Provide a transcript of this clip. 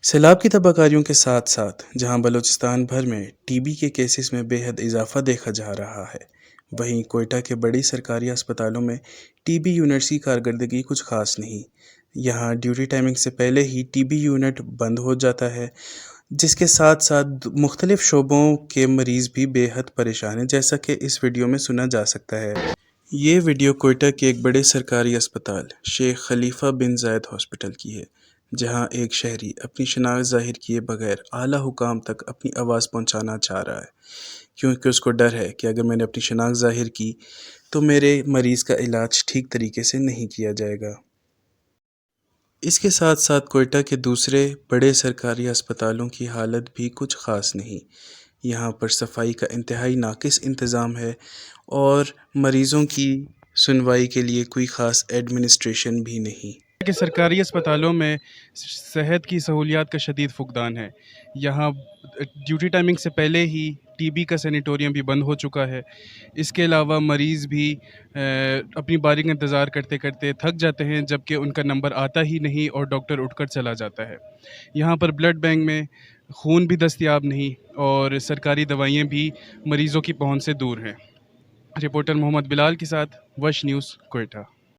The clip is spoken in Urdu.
سیلاب کی تباہ کاریوں کے ساتھ ساتھ جہاں بلوچستان بھر میں ٹی بی کے کیسز میں بے حد اضافہ دیکھا جا رہا ہے، وہیں کوئٹہ کے بڑی سرکاری اسپتالوں میں ٹی بی یونٹس کی کارکردگی کچھ خاص نہیں۔ یہاں ڈیوٹی ٹائمنگ سے پہلے ہی ٹی بی یونٹ بند ہو جاتا ہے، جس کے ساتھ ساتھ مختلف شعبوں کے مریض بھی بے حد پریشان ہیں، جیسا کہ اس ویڈیو میں سنا جا سکتا ہے۔ یہ ویڈیو کوئٹہ کے ایک بڑے سرکاری اسپتال شیخ خلیفہ بن زاید ہاسپٹل کی ہے، جہاں ایک شہری اپنی شناخت ظاہر کیے بغیر اعلیٰ حکام تک اپنی آواز پہنچانا چاہ رہا ہے، کیونکہ اس کو ڈر ہے کہ اگر میں نے اپنی شناخت ظاہر کی تو میرے مریض کا علاج ٹھیک طریقے سے نہیں کیا جائے گا۔ اس کے ساتھ ساتھ کوئٹہ کے دوسرے بڑے سرکاری اسپتالوں کی حالت بھی کچھ خاص نہیں۔ یہاں پر صفائی کا انتہائی ناقص انتظام ہے اور مریضوں کی سنوائی کے لیے کوئی خاص ایڈمنسٹریشن بھی نہیں۔ کہ سرکاری اسپتالوں میں صحت کی سہولیات کا شدید فقدان ہے۔ یہاں ڈیوٹی ٹائمنگ سے پہلے ہی ٹی بی کا سینیٹوریم بھی بند ہو چکا ہے۔ اس کے علاوہ مریض بھی اپنی باری کا انتظار کرتے کرتے تھک جاتے ہیں، جبکہ ان کا نمبر آتا ہی نہیں اور ڈاکٹر اٹھ کر چلا جاتا ہے۔ یہاں پر بلڈ بینک میں خون بھی دستیاب نہیں اور سرکاری دوائیاں بھی مریضوں کی پہنچ سے دور ہیں۔ رپورٹر محمد بلال کے ساتھ وش نیوز، کوئٹہ۔